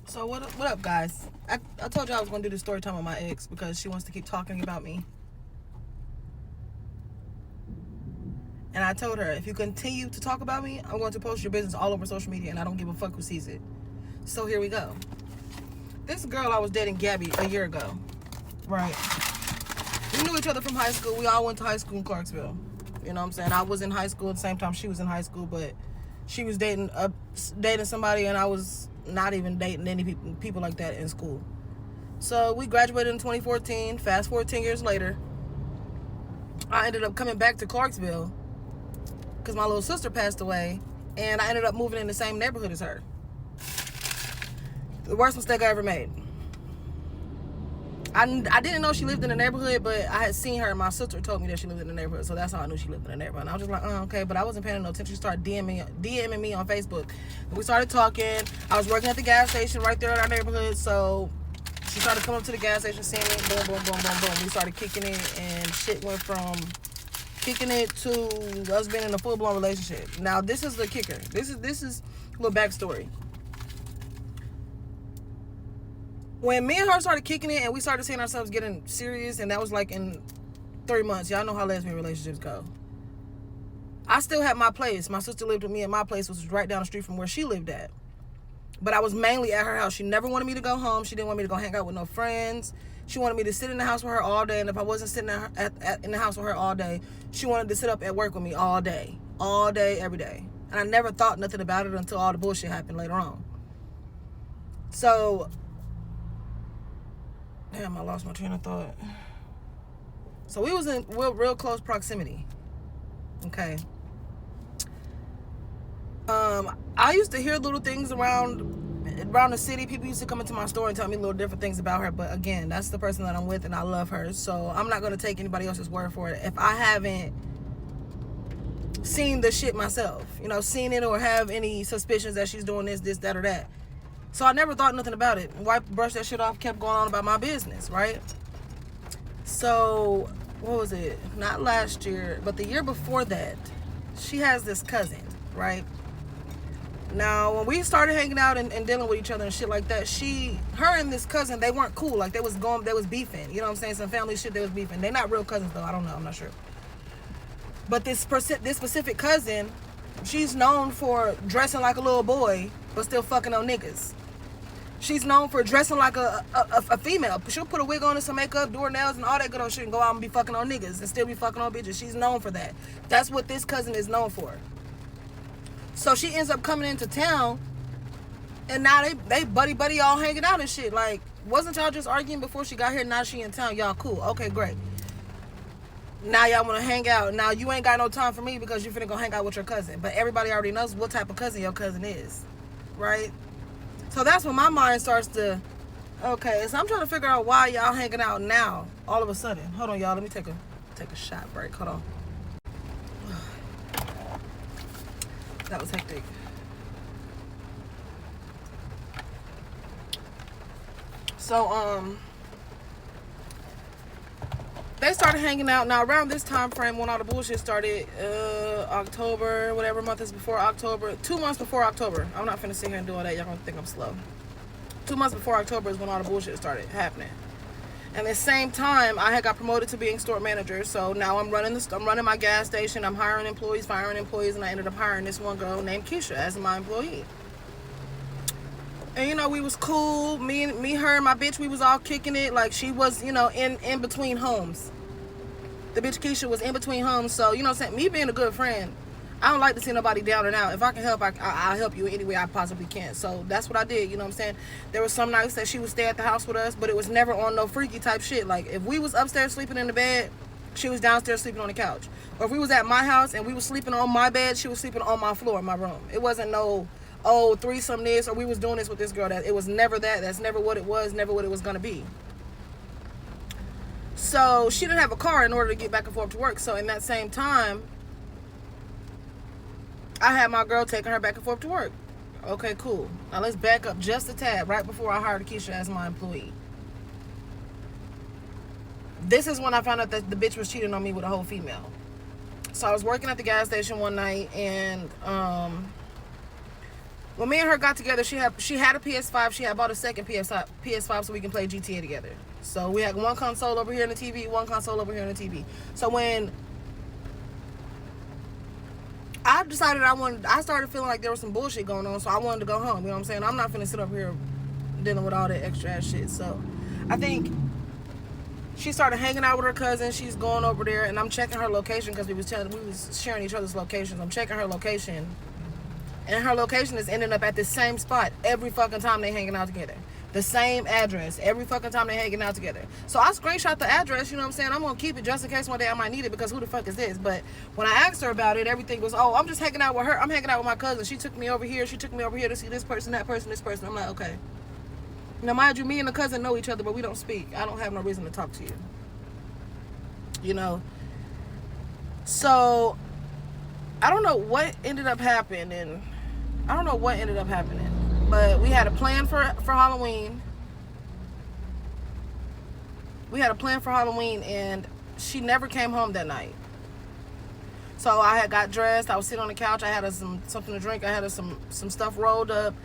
So what up, guys? I told you I was gonna do the story time with my ex because she wants to keep talking about me. And I told her, if you continue to talk about me, I'm going to post your business all over social media, and I don't give a fuck who sees it. So here we go. This girl I was dating, Gabby, a year ago, right? We knew each other from high school. We all went to high school in Clarksville. You know what I'm saying? I was in high school at the same time she was in high school, but she was dating somebody, and I was not even dating any people like that in school. So we graduated in 2014. Fast forward 10 years later, I ended up coming back to Clarksville because my little sister passed away, and I ended up moving in the same neighborhood as her. The worst mistake I ever made. I didn't know she lived in the neighborhood, but I had seen her, and my sister told me that she lived in the neighborhood, so that's how I knew she lived in the neighborhood. And I was just like, oh, okay, but I wasn't paying no attention. She started DMing me on Facebook. And we started talking. I was working at the gas station right there in our neighborhood, so she started coming up to the gas station, seeing me, boom, boom, boom, boom, boom. We started kicking it, and shit went from kicking it to us being in a full-blown relationship. Now, this is the kicker. This is a little backstory. When me and her started kicking it and we started seeing ourselves getting serious, and that was like in 3 months. Y'all know how lesbian relationships go. I still had my place. My sister lived with me at my place, which was right down the street from where she lived at. But I was mainly at her house. She never wanted me to go home. She didn't want me to go hang out with no friends. She wanted me to sit in the house with her all day. And if I wasn't sitting in the house with her all day, she wanted to sit up at work with me all day. All day, every day. And I never thought nothing about it until all the bullshit happened later on. So... damn, I lost my train of thought. So we was in real close proximity. Okay. I used to hear little things around the city. People used to come into my store and tell me little different things about her. But again, that's the person that I'm with, and I love her. So I'm not going to take anybody else's word for it if I haven't seen the shit myself. You know, seen it or have any suspicions that she's doing this, that, or that. So I never thought nothing about it. Brushed that shit off, kept going on about my business, right? So, what was it? Not last year, but the year before that, she has this cousin, right? Now, when we started hanging out and dealing with each other and shit like that, her and this cousin, they weren't cool. Like, they was beefing. You know what I'm saying? Some family shit, they was beefing. They're not real cousins, though. I don't know. I'm not sure. But this specific cousin, she's known for dressing like a little boy, but still fucking on niggas. She's known for dressing like a female. She'll put a wig on and some makeup, do her nails and all that good old shit and go out and be fucking on niggas and still be fucking on bitches. She's known for that. That's what this cousin is known for. So she ends up coming into town, and now they buddy all hanging out and shit. Like, wasn't y'all just arguing before she got here? Now she in town. Y'all cool. Okay, great. Now y'all want to hang out. Now you ain't got no time for me because you finna go hang out with your cousin. But everybody already knows what type of cousin your cousin is, right? So that's when my mind starts to, okay, so I'm trying to figure out why y'all hanging out now, all of a sudden. Hold on, y'all. Let me take a shot break. Hold on. That was hectic. So, they started hanging out. Now, around this time frame when all the bullshit started, October, whatever month is before October, 2 months before October. I'm not finna sit here and do all that. Y'all gonna think I'm slow. 2 months before October is when all the bullshit started happening. And at the same time, I had got promoted to being store manager. So now I'm running my gas station. I'm hiring employees, firing employees, and I ended up hiring this one girl named Keisha as my employee. And you know, we was cool. Me, her, and my bitch, we was all kicking it. Like, she was, you know, in between homes. The bitch Keisha was in between homes. So, you know what I'm saying? Me being a good friend, I don't like to see nobody down and out. If I can help, I'll help you any way I possibly can. So that's what I did, you know what I'm saying? There was some nights that she would stay at the house with us, but it was never on no freaky type shit. Like, if we was upstairs sleeping in the bed, she was downstairs sleeping on the couch. Or if we was at my house and we was sleeping on my bed, she was sleeping on my floor in my room. It wasn't no, oh, threesome this, or we was doing this with this girl. That it was never that. That's never what it was, never what it was gonna be. So she didn't have a car in order to get back and forth to work. So in that same time, I had my girl taking her back and forth to work. Okay, cool. Now let's back up just a tad right before I hired Keisha as my employee. This is when I found out that the bitch was cheating on me with a whole female. So I was working at the gas station one night, and when me and her got together, she had a PS5. She had bought a second PS5 so we can play GTA together. So we had one console over here in the TV, one console over here in the TV. So when I decided I started feeling like there was some bullshit going on, so I wanted to go home. You know what I'm saying? I'm not finna sit up here dealing with all that extra ass shit. So I think she started hanging out with her cousin. She's going over there, and I'm checking her location because we was sharing each other's locations. I'm checking her location, and her location is ending up at the same spot every fucking time they hanging out together. The same address every fucking time they hanging out together. So I screenshot the address, you know what I'm saying? I'm gonna keep it just in case one day I might need it, because who the fuck is this? But when I asked her about it, everything was, oh, I'm just hanging out with her. I'm hanging out with my cousin. She took me over here. She took me over here to see this person, that person, this person. I'm like, okay. Now, mind you, me and the cousin know each other, but we don't speak. I don't have no reason to talk to you. You know? So, I don't know what ended up happening. But we had a plan for Halloween. And she never came home that night. So I had got dressed. I was sitting on the couch. I had something to drink. I had some stuff rolled up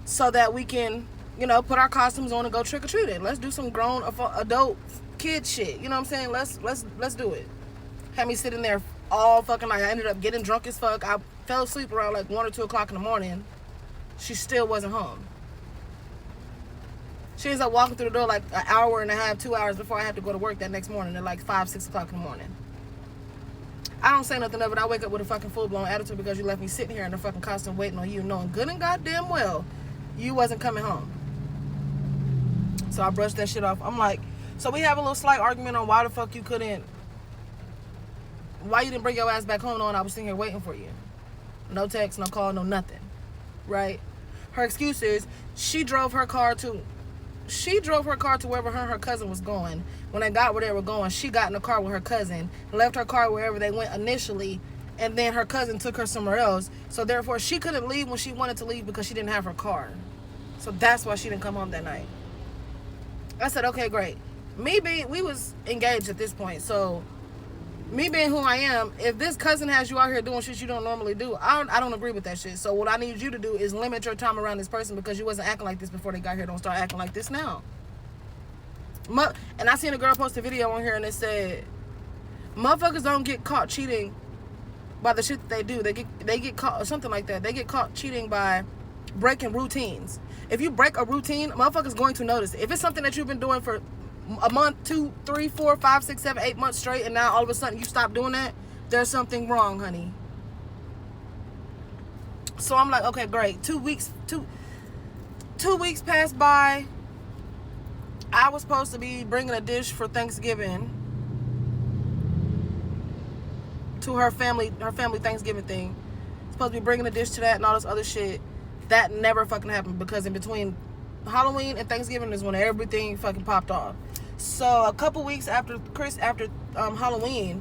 so that we can, you know, put our costumes on and go trick-or-treating. Let's do some grown adult kid shit. You know what I'm saying? Let's do it. Had me sitting there all fucking night. I ended up getting drunk as fuck. I fell asleep around like 1 or 2 o'clock in the morning. She still wasn't home. She ends up walking through the door like an hour and a half, 2 hours before I had to go to work that next morning at like 5, 6 o'clock in the morning. I don't say nothing of it. I wake up with a fucking full-blown attitude because you left me sitting here in a fucking costume waiting on you, knowing good and goddamn well you wasn't coming home. So I brushed that shit off. I'm like, so we have a little slight argument on why the fuck you didn't bring your ass back home knowing I was sitting here waiting for you. No text, no call, no nothing. Right? Her excuse is she drove her car to wherever her and her cousin was going. When they got where they were going, she got in the car with her cousin, left her car wherever they went initially, and then her cousin took her somewhere else. So therefore, she couldn't leave when she wanted to leave because she didn't have her car. So that's why she didn't come home that night. I said, okay, great. We was engaged at this point, so me being who I am, if this cousin has you out here doing shit you don't normally do, I don't agree with that shit. So what I need you to do is limit your time around this person, because you wasn't acting like this before they got here. Don't start acting like this now. And I seen a girl post a video on here and it said, motherfuckers don't get caught cheating by the shit that they do. They get caught, or something like that. They get caught cheating by breaking routines. If you break a routine, motherfuckers going to notice it. If it's something that you've been doing for a month, 2, 3, 4, 5, 6, 7, 8 months straight, and now all of a sudden you stop doing that, there's something wrong, honey. So I'm like, okay, great. 2 weeks passed by. I was supposed to be bringing a dish for Thanksgiving to her family Thanksgiving thing. Supposed to be bringing a dish to that and all this other shit. That never fucking happened, because in between Halloween and Thanksgiving is when everything fucking popped off. So a couple weeks after Halloween,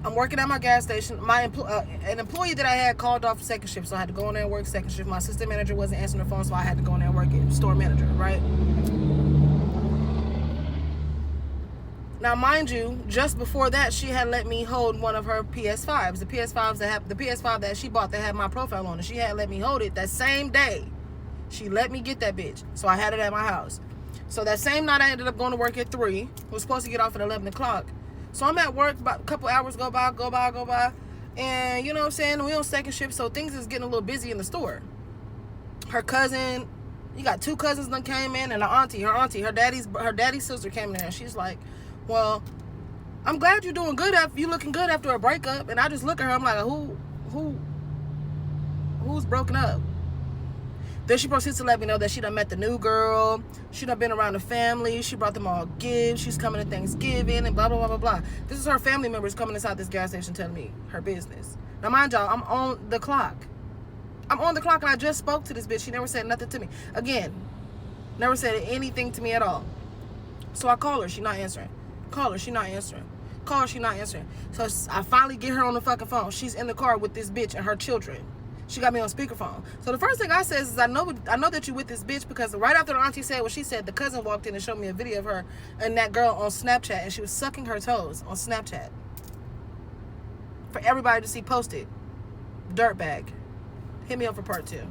I'm working at my gas station. An employee that I had called off second shift, so I had to go in there and work second shift. My assistant manager wasn't answering the phone, so I had to go in there and work it. Store manager, right? Now, mind you, just before that, she had let me hold one of her PS5s. The PS5 that she bought that had my profile on it. She had let me hold it that same day. She let me get that bitch. So I had it at my house. So that same night, I ended up going to work at 3. Was supposed to get off at 11 o'clock. So I'm at work, about a couple hours go by. And you know what I'm saying? We on second shift, so things is getting a little busy in the store. Her cousin, you got 2 cousins that came in, and her daddy's sister came in there. And she's like, well, I'm glad you're doing good. You looking good after a breakup. And I just look at her, I'm like, who's broken up? Then she proceeds to let me know that she done met the new girl. She done been around the family. She brought them all gifts. She's coming to Thanksgiving and blah, blah, blah, blah, blah. This is her family members coming inside this gas station telling me her business. Now, mind y'all, I'm on the clock. And I just spoke to this bitch. She never said nothing to me. Again, never said anything to me at all. So I call her. She not answering. Call her. She not answering. Call her. She not answering. So I finally get her on the fucking phone. She's in the car with this bitch and her children. She got me on speakerphone. So the first thing I says is, I know that you with this bitch, because right after the auntie said what she said, the cousin walked in and showed me a video of her and that girl on Snapchat, and she was sucking her toes on Snapchat for everybody to see posted. Dirtbag. hit me up for part 2.